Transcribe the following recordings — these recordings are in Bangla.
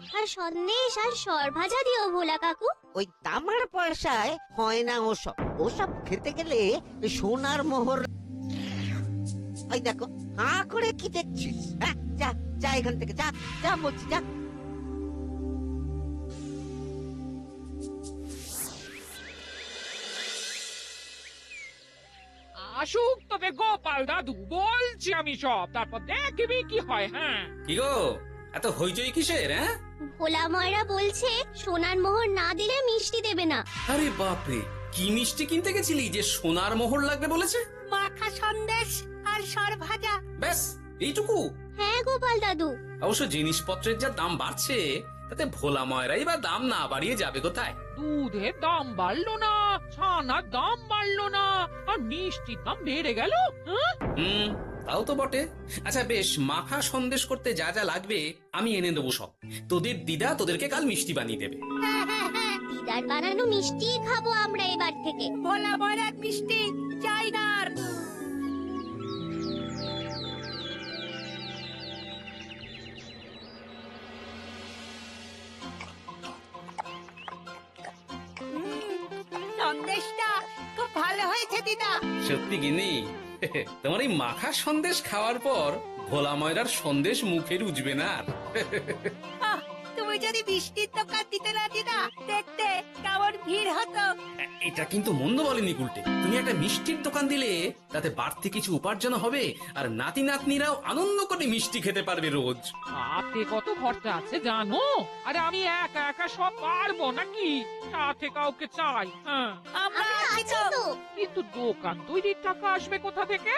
মাখা সন্দেশ আর সরভাজা দিও ভোলা কাকু। ওই তামার পয়সায় হয় না ওসব। ওসব খেতে গেলে সোনার মোহর। ওই দেখো, হাঁ করে কি দেখছিস? হ্যাঁ, যা যা এখান থেকে, যা যা বলছি, যা। আসুক তবে গোপাল দাদু, বলছি আমি সব, তারপর দেখবি কি হয়। হ্যাঁ, কি গো, এত হইচই কিসের? হ্যাঁ, ভোলা ময়রা বলছে সোনার মোহর না দিলে মিষ্টি দেবে না। আরে বাপরে, কি মিষ্টি কিনতে গেছিলি যে সোনার মোহর লাগবে বলেছে? মাখা সন্দেশ আর সরভাজা। ব্যাস এইটুকু? হ্যাঁ গোপাল দাদু। অবশ্য জিনিসপত্রের যা দাম বাড়ছে, তাতে ভোলা ময়রাই বা দাম না বাড়িয়ে যাবে কোথায়? দুধের দাম বাড়লো না, ছানার দাম বাড়লো না, আর মিষ্টির দাম বেড়ে গেল। হ্যাঁ, তাও তো বটে। আচ্ছা বেশ, মাখা সন্দেশ করতে যা যা লাগবে আমি এনে দেবো সব। তোদের দিদা তোদেরকে কাল মিষ্টি বানিয়ে দেবে। দিদার বানানো মিষ্টি খাবো আমরা এবার থেকে। ভোলা ময়রার মিষ্টি চাই না আর। সন্দেশটা খুব ভালো হয়েছে দিদা। সত্যি গিনি, তোমার এই মাখা সন্দেশ খাওয়ার পর ভোলা ময়রার সন্দেশ মুখে রুজবে না আর। আহ, তুমি যদি মিষ্টির দোকান দিতে না দিদা, দেখতে কেমন ভিড় হতো। এটা কিন্তু মন্দ বলেনি গুলটে। তুমি একটা মিষ্টির দোকান দিলে তাতে বাড়তি কিছু উপার্জন হবে, আর নাতি নাতনিরাও আনন্দ করে মিষ্টি খেতে পারবে রোজ। হাতে কত খরচা আছে জানো? আরে আমি একা একা সব পারবো নাকি? সাথে কাউকে চাই। হ্যাঁ, আমরা আছি আছি তো। তো। কিন্তু দোকান তৈরির টাকা আসবে কোথা থেকে?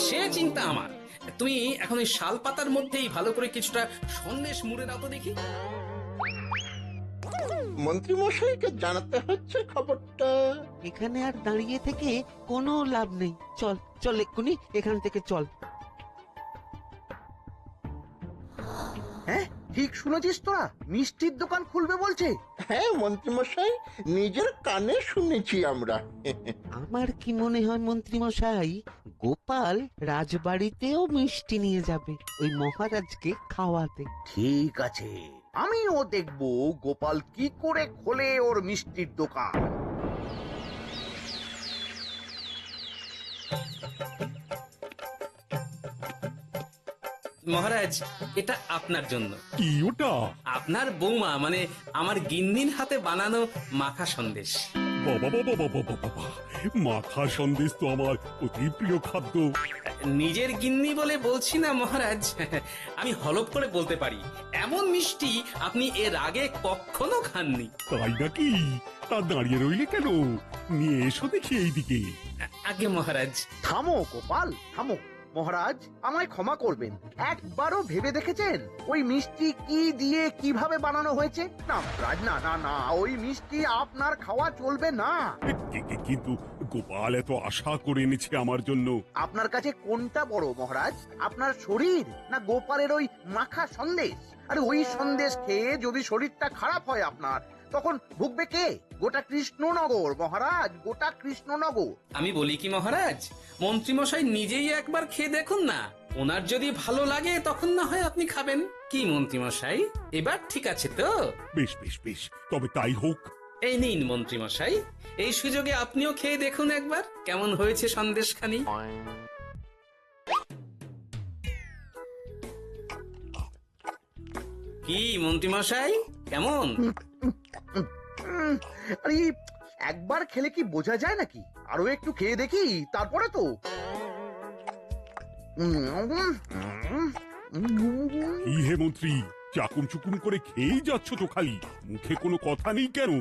সে চিন্তা আমার। তুমি এখন ওই শাল পাতার মধ্যেই ভালো করে কিছুটা সন্দেশ মুড়ে দাও তো দেখি। মন্ত্রী মশাইকে জানাতে হচ্ছে খবরটা। এখানে আর দাঁড়িয়ে থেকে কোনো লাভ নেই। চল চল, এক্ষুনি এখান থেকে চল। হ্যাঁ, ঠিক শুনেছিস তোরা, মিষ্টির দোকান খুলবে বলছে। হ্যাঁ মন্ত্রী মশাই, নিজের কানে শুনেছি আমরা। আমার কি মনে হয় মন্ত্রী মশাই, গোপাল রাজবাড়িতেও মিষ্টি নিয়ে যাবে ওই মহারাজকে খাওয়াতে। ঠিক আছে, আমিও দেখবো গোপাল কি করে খোলে ওর মিষ্টির দোকান। মহারাজ, এটা আপনার জন্য। কি ওটা? আপনার বৌমা মানে আমার গিন্নির হাতে বানানো মাখা সন্দেশ। বাবা বাবা বাবা বাবা বাবা, মাখা সন্দেশ তো আমার অতি প্রিয় খাদ্য। নিজের গিন্নি বলে বলছি না মহারাজ, আমি হলফ করে বলতে পারি এমন মিষ্টি আপনি এর আগে কখনো খাননি। তাই নাকি? তা দাঁড়িয়ে রইলে কেন? নিয়ে এসো দেখি এইদিকে। আগে মহারাজ। থামো গোপাল, থামো। মহারাজ, আমায় ক্ষমা করবেন, একবারও ভেবে দেখেছেন ওই মিষ্টি কি দিয়ে কিভাবে বানানো হয়েছে? না মহারাজ, না না না, ওই মিষ্টি আপনার খাওয়া চলবে না। কিন্তু গোপাল এত আশা করে এনেছে আমার জন্য। আপনার কাছে কোনটা বড় মহারাজ, আপনার শরীর না গোপালের ওই মাখা সন্দেশ? আরে ওই সন্দেশ খেয়ে যদি শরীরটা খারাপ হয় আপনার, তখন ভুগবে কে? গোটা কৃষ্ণনগর মহারাজ, গোটা কৃষ্ণনগর। আমি বলি কি মহারাজ, মন্ত্রীমশাই নিজেই একবার খেয়ে দেখুন না। ওনার যদি ভালো লাগে তখন না হয় আপনি খাবেন। কি মন্ত্রীমশাই, এবার ঠিক আছে তো? বেশ বেশ বেশ, তবে তাই হোক। এই নিন মন্ত্রীমশাই, এই সুযোগে আপনিও খেয়ে দেখুন একবার কেমন হয়েছে সন্দেশখানি। কি মন্ত্রীমশাই, কেমন? আরে একবার খেলে কি বোঝা যায় নাকি? আরো একটু খেয়ে দেখি তারপরে তো। কি হে মন্ত্রী, চাকুম চুকুম করে খেয়েই যাচ্ছ তো খালি, মুখে কোনো কথা নেই কেন?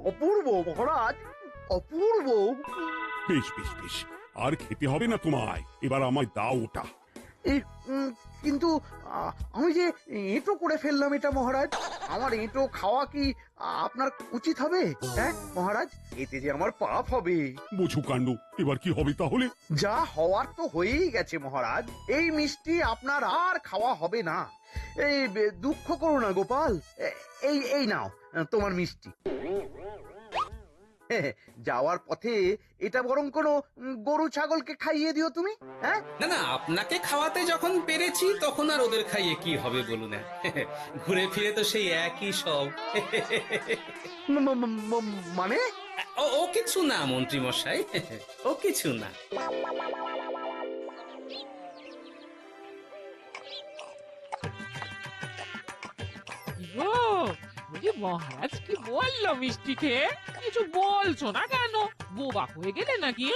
অপূর্ব মহারাজ, অপূর্ব। বেশ বেশ বেশ, আর খেতে হবে না তোমায়, এবার আমায় দাও ওটা। এই, কিন্তু আমি যে এঁটো করে ফেললাম এটা মহারাজ, আমার এঁটো খাওয়া কি আপনার উচিত হবে? হ্যাঁ মহারাজ, এতে যে আমার পাপ হবে। বোঝো কাণ্ড, এবার কি হবে তাহলে? যা হওয়ার তো হয়েই গেছে মহারাজ, এই মিষ্টি আপনার আর খাওয়া হবে না। এই দুঃখ করো না গোপাল, এই এই নাও তোমার মিষ্টি। যাওয়ার পথে এটা বরং কোনো গরু ছাগলকে খাইয়ে দিও তুমি। হ্যাঁ, না না, আপনাকে খাওয়াতে যখন পেরেছি তখন আর ওদের খাইয়ে কি হবে বলুন না। ঘুরে ফিরে তো সেই একই সব। মানে ও কিছু না মন্ত্রী মশাই, ও কিছু না। গো, বলি মহারাজ কি বললো মিষ্টিকে? কিছু বলছো না কেন? বোবা হয়ে গেলে নাকি?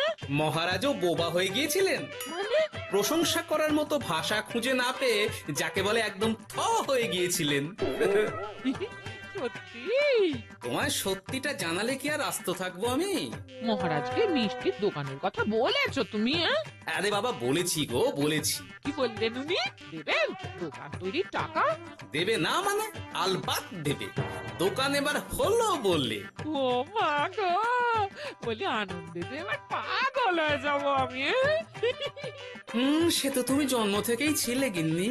মহারাজও বোবা হয়ে গিয়েছিলেন? মানে প্রশংসা করার মতো ভাষা খুঁজে না পেয়ে যাকে বলে একদম থ হয়ে গিয়েছিলেন। সত্যি? তোমার সত্যিটা জানালে কি আর আস্ত থাকবো আমি? মহারাজকে মিষ্টির দোকানের কথা বলেছো তুমি? আরে বাবা, বলেছি গো, বলেছি। কি বললেন উনি? দেবেন দোকান তৈরির টাকা? দেবে না মানে? আলবাত দেবে। দোকান এবার হলো বললে। ও মা গো, বলি আনন্দে যে এবার পাগল হয়ে যাবো আমি। সে তো তুমি জন্ম থেকেই ছিলে গিন্নি।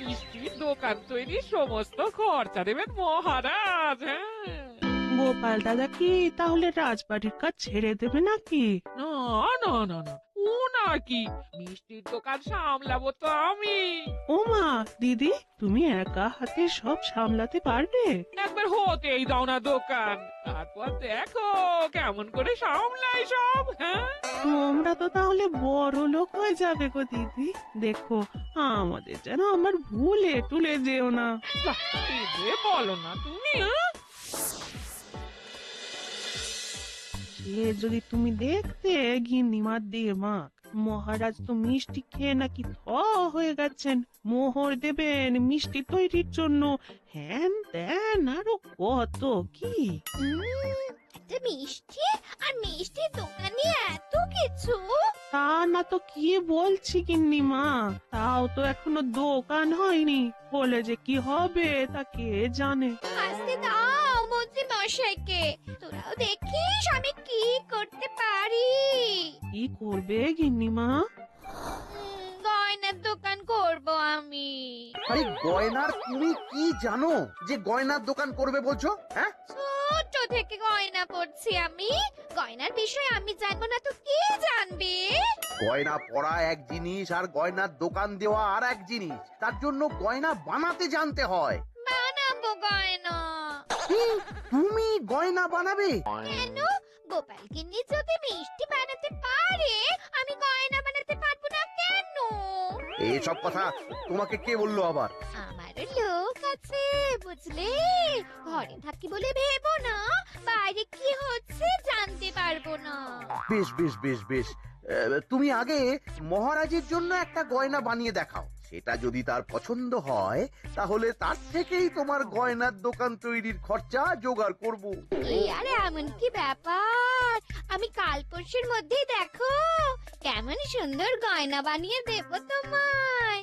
মিষ্টির দোকান তৈরির সমস্ত খরচা দেবেন মহারাজ। হ্যাঁ, গোপাল দাদা কি তাহলে রাজবাড়ির কাজ ছেড়ে দেবে নাকি? না না না না, ও নাকি, মিষ্টির দোকান সামলাবো তো আমি। ওমা দিদি, তুমি একা হাতে সব সামলাতে পারবে? একবার হতেই দাও না দোকান, তারপর দেখো কেমন করে সামলাই সব। হ্যাঁ, তোমরা তো তাহলে বড় লোক হয়ে যাবে গো দিদি। দেখো আমাদের যেন আমার ভুলে টুলে যেও না। বাহ, কি যে বলো না তুমি। হ্যাঁ? সে যদি তুমি দেখতে গিন্নিমার দিয়ে মাক, মহারাজ তো মিষ্টি খেয়ে নাকি থ হয়ে গেছেন। মোহর দেবেন মিষ্টি তৈরির জন্য, হ্যান ত্যান আরো কত কি। একটা মিষ্টি আর মিষ্টির দোকানে এত কিছু। তা না তো কি বলছি গিন্নিমা, তাও তো এখনো দোকান হয়নি, বলে যে কি হবে তা কে জানে। আসতে দাও মন্ত্রী মশাইকে, তোরাও দেখিস আমি কি করতে পারি। কি করবে গিন্নিমা? গয়নার দোকান করব আমি। আরে গয়নার তুমি কি জানো যে গয়নার দোকান করবে বলছো? হ্যাঁ, ছোট থেকে গয়না পড়ছি আমি, গয়নার বিষয়ে আমি জানবো না তো কে জানবে? গয়না পরা এক জিনিস আর গয়নার দোকান দেওয়া আর এক জিনিস। তার জন্য গয়না বানাতে জানতে হয়। বানাবো গয়না। তুমি গয়না বানাবে? কেন? গোপাল গিন্নি যদি মিষ্টি বানাতে পারে, আমি গয়না বানাতে পারবো না কেন? এসব কথা তোমাকে কে বললো আবার? আমার লোক আছে বুঝলে, ঘরে থাকি বলে ভেবো না বাইরে কি হচ্ছে জানতে পারবো না। বেশ বেশ বেশ বেশ, তুমি আগে মহারাজের জন্য একটা গয়না বানিয়ে দেখাও। সেটা যদি তার পছন্দ হয় তাহলে তার থেকেই তোমার গয়নার দোকান তৈরির খরচা জোগাড় করব। এই আরে এমন কি ব্যাপার, আমি কাল পরশুর মধ্যেই দেখো কেমন সুন্দর গয়না বানিয়ে দেবো তোমায়।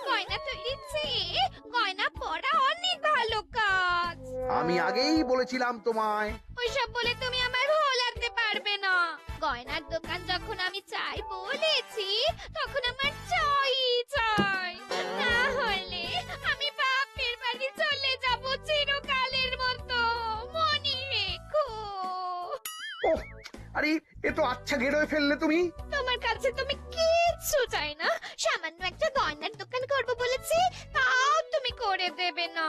গয়না তৈরির চেয়ে গয়না পরা অনেক ভালো কাজ। আমি আগেই বলেছিলাম তোমায়। ওইসব বলে তুমি আমার ভোলাতে পারবে না। গয়নার দোকান যখন আমি চাই বলেছি, তখন আমার চাই চাই, না হলে আমি বাপের বাড়ি চলে যাব চিরকালের মতো, মনে রেখো। ওহ, আরে এ তো আচ্ছা গেড়ে ফেললে তুমি। তোমার কাছে তুমি কিচ্ছু চাই না, সামান্য একটা গয়নার দোকান করব বলেছি, তাও তুমি করে দেবে না।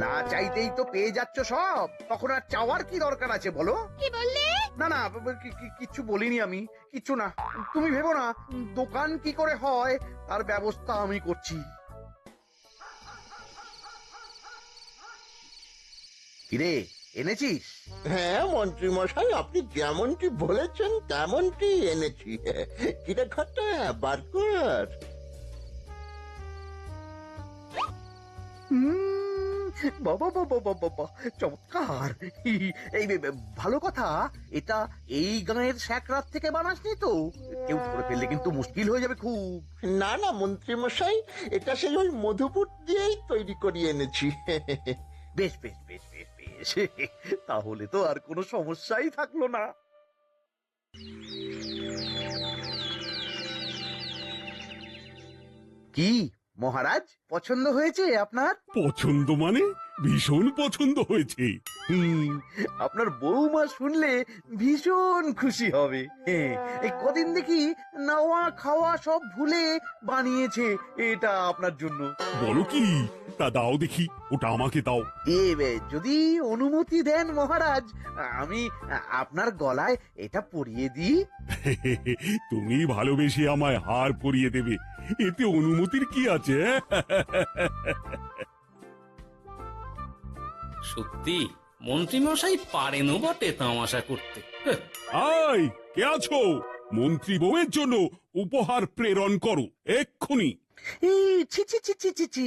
না চাইতেই তো পেয়ে যাচ্ছ সব, তখন আর চাওয়ার কি দরকার আছে বলো? কি বললে? না না, কিচ্ছু বলিনি আমি, কিচ্ছু না। তুমি ভেবো না, দোকান কি করে হয় তার ব্যবস্থা আমি করছি। কিরে, এনেছিস? হ্যাঁ মন্ত্রী মশাই, আপনি যেমনটি বলেছেন তেমনটি এনেছি। কিরে ঘটা, বার কর। বাবা বাবা বাবা বাবা, চমৎকার। এই ভালো কথা, এটা এই গাঁয়ের স্যাকরাত থেকে বানাসনি তো? কেউ ধরে ফেললে কিন্তু মুশকিল হয়ে যাবে খুব। না না মন্ত্রী মশাই, এটা সেই ওই মধুপুর দিয়েই তৈরি করিয়ে এনেছি। বেশ বেশ বেশ বেশ বেশ, তাহলে তো আর কোনো সমস্যাই থাকলো না। কি মহারাজ, পছন্দ হয়েছে আপনার? পছন্দ মানে ভীষণ পছন্দ হয়েছে। আপনার বৌমা শুনলে ভীষণ খুশি হবে। এই কদিন দেখি নাওয়া খাওয়া সব ভুলে বানিয়েছে এটা আপনার জন্য। বলো কি, তা দাও দেখি, ওটা আমাকে দাও। যদি অনুমতি দেন মহারাজ, আমি আপনার গলায় এটা পরিয়ে দিই। তুমি ভালোবেসে আমায় হার পরিয়ে দেবে, এতে অনুমতির কি আছে? সত্যি মন্ত্রীমশাই পারেনও বটে তামাশা করতে। হ্যাঁ, আয়, কে আছো? মন্ত্রী বউয়ের জন্য উপহার প্রেরণ করো এক্ষুনি। ছি ছি ছি ছি ছি ছি,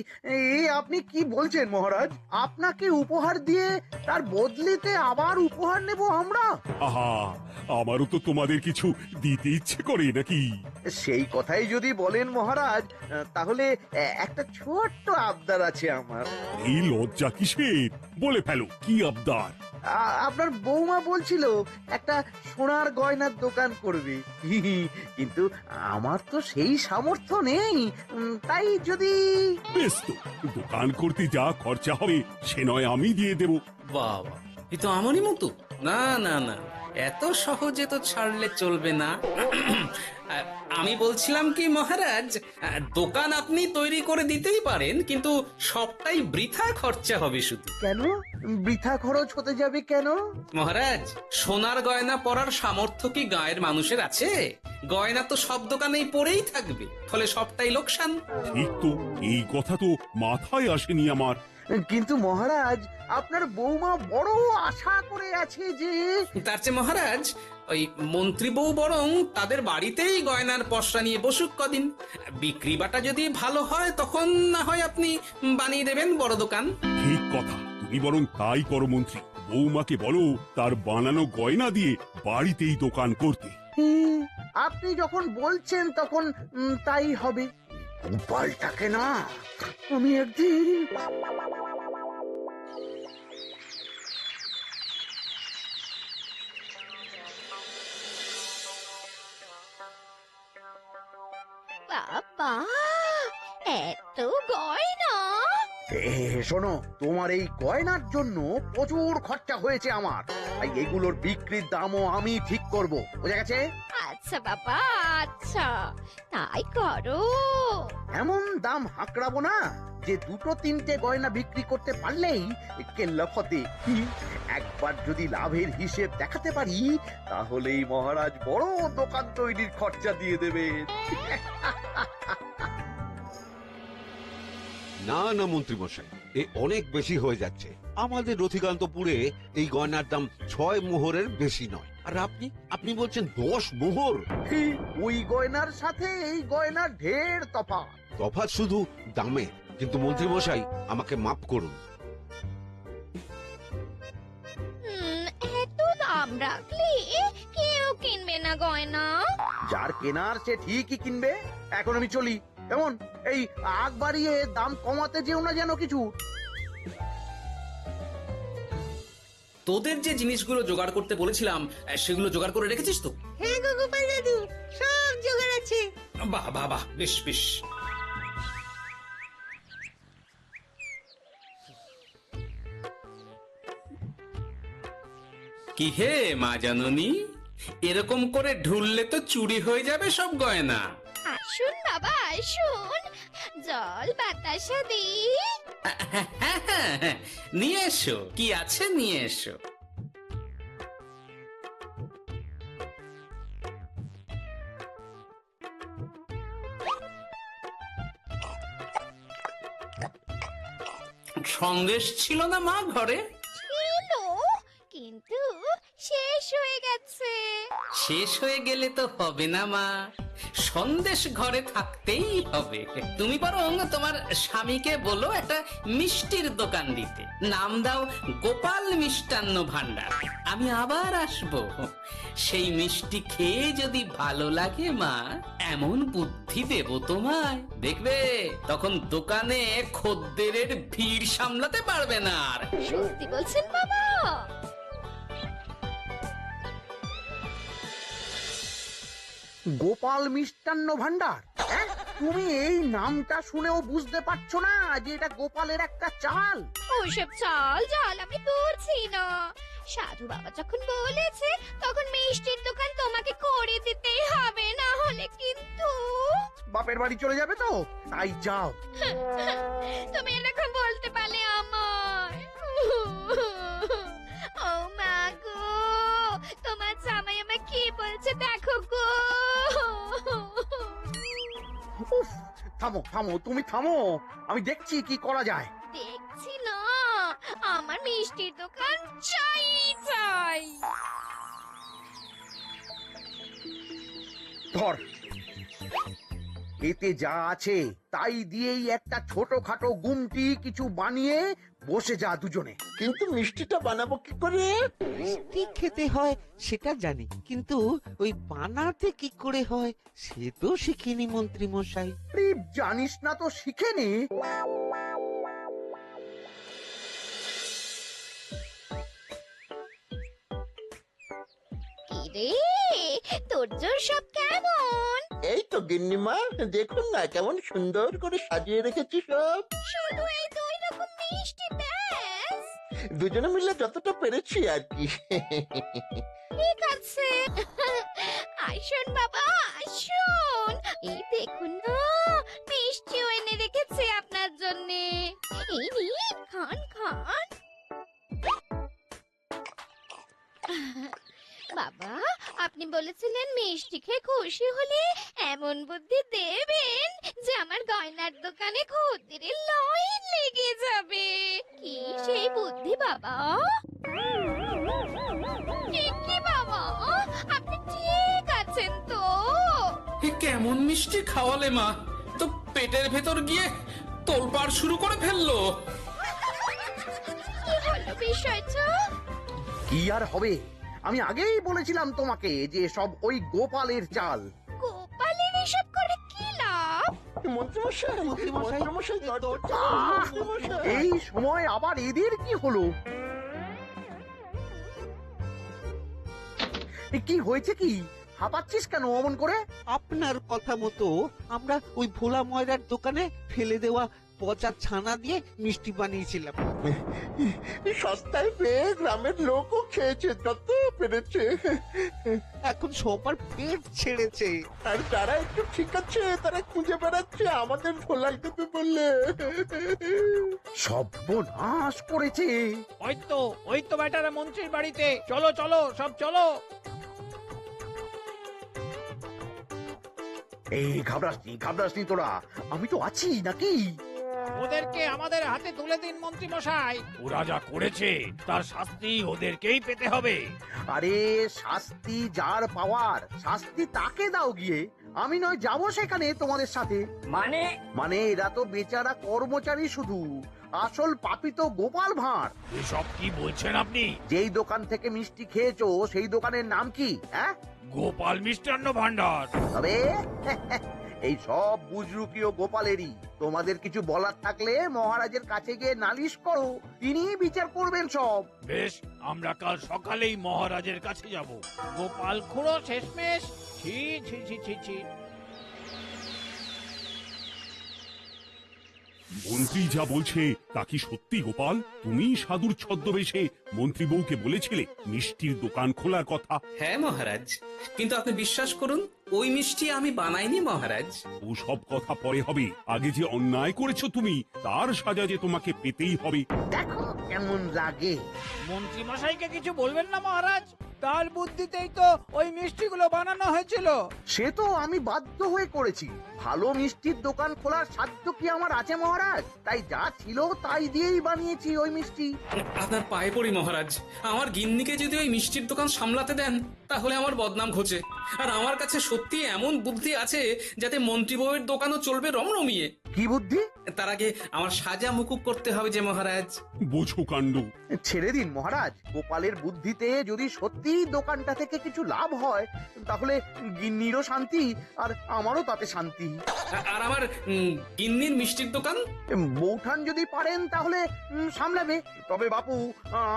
আপনি কি বলছেন মহারাজ? আপনাকে উপহার দিয়ে তার বদলেতে আবার উপহার নেব আমরা? আহা, আমারও তো তোমাদের কিছু দিতে ইচ্ছে করে নাকি? সেই কথাই যদি বলেন মহারাজ, তাহলে একটা ছোট্ট আবদার আছে আমার। এই লজ্জা কিসের? বলে ফেলো, কি আবদার? আপনার বৌমা বলছিল একটা সোনার গয়নার দোকান করবে, কিন্তু আমার তো সেই সামর্থ্য নেই। তাই যদি... বেশ তো, দোকান করতে যা খরচা হবে সে নয় আমি দিয়ে দেব। বাবা, এ তো আমারই মতো। না না না, এত সহজে তো ছাড়লে চলবে না। আমি বলছিলাম কি মহারাজ, দোকান আপনি তৈরি করে দিতেই পারেন, কিন্তু সবটাই বৃথা খরচা হবে শুধু। কেন বৃথা খরচ হতে যাবে কেন? মহারাজ, সোনার গয়না পরার সামর্থ্য কি গায়ের মানুষের আছে? গয়না তো সব দোকানেই পড়েই থাকবে, ফলে সবটাই লোকসান। ঠিক তো, এই কথা তো মাথায় আসেনি আমার। কিন্তু মহারাজ, আপনার বৌমা বড় আশা করে আছে যে... তার চেয়ে মহারাজ, ওই মন্ত্রী বউ বরং তাদের বাড়িতেই গয়নার পসরা নিয়ে বসুক কদিন। বিক্রি বাটা যদি ভালো হয় তখন না হয় আপনি বানিয়ে দেবেন বড় দোকান। ঠিক কথা, তুমি বরং তাই করো মন্ত্রী। বৌমাকে বলো তার বানানো গয়না দিয়ে বাড়িতেই দোকান করতে। আপনি যখন বলছেন তখন তাই হবে। গোপালটাকে না আমি একদিন... বাবা, এত গয়না! শোনো, তোমার এই গয়নার জন্য প্রচুর খরচা হয়েছে আমার। তাই এগুলোর বিক্রির দামও আমি ঠিক করব, বোঝা গেছে? আচ্ছা বাবা, আচ্ছা, তাই করো। এমন দাম হাঁকড়াবো না যে দুটো তিনটে গয়না বিক্রি করতে পারলেই কেল্লা ফতে। একবার যদি লাভের হিসেব দেখাতে পারি, তাহলেই মহারাজ বড় দোকান তৈরির খরচা দিয়ে দেবেন। না না মন্ত্রী মশাই, এ অনেক বেশি হয়ে যাচ্ছে। আমাদের রথিকান্তপুরে এই গয়নার দাম 6 মোহরের বেশি নয়, আর আপনি বলছেন 10 মোহর। ওই গয়নার সাথে এই গয়নার ঢের তফাৎ। তফাৎ শুধু দামে। কিন্তু মন্ত্রী মশাই, আমাকে মাফ করুন। এত দাম রাখলে কেউ কিনবে না গয়না। যার কেনার সে ঠিকই কিনবে। এখন আমি চলি। কেমন, এই আগ বাড়িয়ে দাম কমাতে যেও না যেন কিছু। তোদের যে জিনিসগুলো জোগাড় করতে বলেছিলাম সেগুলো জোগাড় করে রেখেছিস তো? হ্যাঁ গো গোপাল দাদু, সব জোগাড় আছে। বাহ বাহ বাহ, বেশ বেশ। কি হে মা জাননী, এরকম করে ঢুললে তো চুরি হয়ে যাবে সব গয়না। আসুন বাবা, আসুন, জল বাতাসা দিই। নিয়ে এসো, কি আছে নিয়ে এসো। সন্দেশ ছিল না মা ঘরে? ছিল, কিন্তু শেষ হয়ে গেছে। শেষ হয়ে গেলে তো হবে না মা, সন্দেশ ঘরে থাকতেই হবে। তুমি বরং তোমার স্বামীকে বলো একটা মিষ্টির দোকান দিতে, নাম দাও গোপাল মিষ্টান্ন ভান্ডার। আমি আবার আসবো, সেই মিষ্টি খেয়ে যদি ভালো লাগে মা, এমন বুদ্ধি দেব তোমায়, দেখবে তখন দোকানে খদ্দেরের ভিড় সামলাতে পারবে না আর। সত্যি বলছেন বাবা? গোপাল মিষ্টান্ন ভান্ডার, হ্যাঁ? তুমি এই নামটা শুনেও বুঝতে পারছো না যে এটা গোপালের একটা চাল? ওইসব চাল জাল আমি করছি না। সাধু বাবা যখন বলেছে তখন মিষ্টির দোকান তোমাকে করে দিতেই হবে, না হলে কিন্তু বাপের বাড়ি চলে যাবে তো, তাই যাও। তুমি এরকম বলতে পারলে আমার। ও মা গো, তোমার জামাই আমায় কি বলছে দেখো গো। উফ, থামো থামো, তুমি থামো, আমি দেখছি কি করা যায়। দেখছি না, আমার মিষ্টির দোকান চাই চাই। ধর, এতে যা আছে তাই দিয়েই একটা ছোটখাটো গুমটি কিছু বানিয়ে বসে যা দুজনে। কিন্তু মিষ্টিটা বানাবো কি করে? মিষ্টি খেতে হয় সেটা জানি, কিন্তু ওই বানাতে কি করে হয় সে তো শিখিনি মন্ত্রী মশাই। আরে, জানিস না তো শিখে নে। কিরে, তোর জোর সব কেমন? এই তো গিন্নিমা, দেখুন না কেমন সুন্দর করে সাজিয়ে রেখেছি সব। শুধু এই দুই রকম মিষ্টি ব্যাস? দুজনে মিলে যতটা পেরেছি আর কি। ঠিক আছে, আসুন বাবা আসুন, এই দেখুন না মিষ্টিও এনে রেখেছি আপনার জন্যে। এই নিন, খান খান। বাবা, আপনি বলেছিলেন মিষ্টি খেয়ে খুশি হলে এমন বুদ্ধি দেবেন যে আমার গয়নার দোকানে খদ্দেরের লাইন লেগে যাবে। কি সেই বুদ্ধি বাবা? কি বাবা, আপনি ঠিক আছেন তো? এ কেমন মিষ্টি খাওয়ালে মা, তো পেটের ভেতর গিয়ে তোলপাড় শুরু করে ফেললো। কি হলো বিষয়টা? কি আর হবে, আমি আগেই বলেছিলাম তোমাকে যে সব ওই গোপালের চাল। গোপালের এসব করে কি লাভ? মন্ত্রীমশাই, মন্ত্রীমশাই, মন্ত্রীমশাই, দরজা আহ! মন্ত্রীমশাই। এই সময় আবার এদের কি হলো? এ কি হয়েছে কি? হাঁপাচ্ছিস কেন অমন করে? আপনার কথা মতো আমরা ওই ভোলা ময়রার দোকানে ফেলে দেওয়া পচা ছানা দিয়ে মিষ্টি বানিয়েছিলাম। সস্তায় পেয়ে গ্রামের লোকও খেয়েছে যত পেরেছে। এখন সবার পেট ছেড়েছে। আর যারা একটু ঠিক আছে তারা খুঁজে বেড়াচ্ছে আমাদের ভোলাই দেবে বললে। সর্বনাশ করেছে। ওই তো বেটারা মন্ত্রীর বাড়িতে, চলো চলো সব চলো। এই ঘাবড়াসনি তোরা, আমি তো আছি নাকি? ওদেরকে আমাদের হাতে তুলে দিন মন্ত্রী মশাই। ওরা যা করেছে তার শাস্তি ওদেরকেই পেতে হবে। আরে, শাস্তি যার পাওয়ার শাস্তি তাকে দাও গিয়ে, আমি নয় যাবো সেখানে তোমাদের সাথে। মানে এরা তো বেচারা কর্মচারী শুধু, আসল পাপী তো গোপাল ভাঁড়। এসব কি বলছেন আপনি? যেই দোকান থেকে মিষ্টি খেয়েছো সেই দোকানের নাম কি? হ্যাঁ, গোপাল মিষ্টান্ন ভান্ডার। তবে এই সব বুজরুকিও গোপালেরই। তোমাদের কিছু বলার থাকলে মহারাজের কাছে গিয়ে নালিশ করো, তিনি বিচার করবেন সব। বেশ, আমরা কাল সকালেই মহারাজের কাছে যাব। গোপাল খুড়ো শেষমেশ। ছি ছি ছি ছি ছি। মন্ত্রী যা বলছে তা কি সত্যি গোপাল? তুমি সাধুর ছদ্মবেশে মন্ত্রী বউকে বলেছিলে মিষ্টির দোকান খোলার কথা? হ্যাঁ মহারাজ, কিন্তু আপনি বিশ্বাস করুন ওই মিষ্টি আমি বানাইনি মহারাজ। ও সব কথা পরে হবে, আগে যে অন্যায় করেছো তুমি তার সাজা যে তোমাকে পেতেই হবে। দেখো কেমন লাগে। মন্ত্রী মশাইকে কিছু বলবেন না মহারাজ? তার বুদ্ধিতেই তো ওই মিষ্টিগুলো বানানো হয়েছিল। সে তো আমি বাধ্য হয়ে করেছি। ভালো মিষ্টির দোকান খোলার সাধ্য কি আমার আছে মহারাজ? তাই যা ছিল তাই দিয়েই বানিয়েছি ওই মিষ্টি। আপনার পায়ে পড়ি মহারাজ, আমার গিন্নিকে যদি ওই মিষ্টির দোকান সামলাতে দেন তাহলে আমার বদনাম ঘোচে। আর আমার কাছে সত্যি এমন বুদ্ধি আছে যাতে মন্ত্রী বউয়ের দোকানও চলবে রমরমিয়ে। কি বুদ্ধি? তার আগে আমার সাজা মুকুব করতে হবে যে মহারাজ। বোঝো কাণ্ড। ছেড়ে দিন মহারাজ, গোপালের বুদ্ধিতে যদি সত্যি দোকানটা থেকে কিছু লাভ হয় তাহলে গিন্নিরও শান্তি আর আমারও তাতে শান্তি। আর আমার গিন্নির মিষ্টির দোকান বৌঠান যদি পারেন তাহলে সামলাবে। তবে বাপু,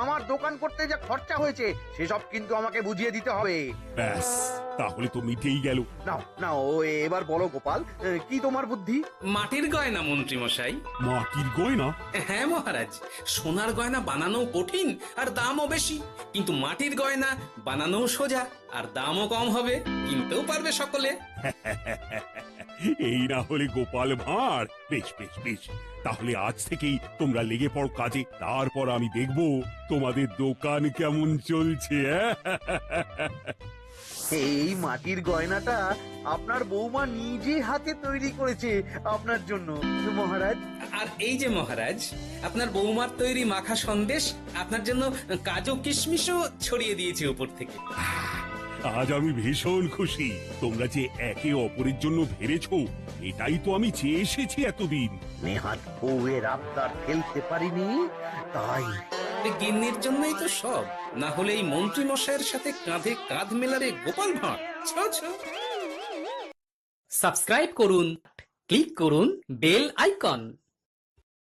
আমার দোকান করতে যা খরচা হয়েছে সেসব কিন্তু আমাকে বুঝিয়ে দিতে হবে। ব্যাস, তাহলে তো মিটেই গেল। নাও নাও, এবার বলো গোপাল, কি তোমার বুদ্ধি? মাটির গয়না মন্ত্রী মশাই। মাটির গয়না? হ্যাঁ মহারাজ, সোনার গয়না বানানো কঠিন আর দামও বেশি, কিন্তু মাটির গয়না বানানো সোজা আর দামও কম হবে, কিনতেও পারবে সকলে। এই না হলে গোপাল ভাঁড়। বেশ বেশ বেশ, তাহলে আজ থেকেই তোমরা লেগে পড়ো কাজে, তারপর আমি দেখব তোমাদের দোকান কেমন চলছে। এই মাটির গয়নাটা আপনার বৌমা নিজে হাতে তৈরি করেছে আপনার জন্য মহারাজ। আর এই যে মহারাজ, আপনার বৌমার তৈরি মাখা সন্দেশ আপনার জন্য কাজু কিশমিশও ছড়িয়ে দিয়েছে উপর থেকে। আজ আমি ভীষণ খুশি। তোমরা যে একে অপরের জন্য ভেবেছো, এটাই তো আমি চেয়ে এসেছি এতদিন। নেহাত বউয়ের আবদার ফেলতে পারিনি, তাই গিন্নির জন্যই তো সব, না হলে এই মন্ত্রী মশাইয়ের সাথে কাঁধে কাঁধ মেলারে গোপাল ভাঁড়। সাবস্ক্রাইব করুন, ক্লিক করুন বেল আইকন।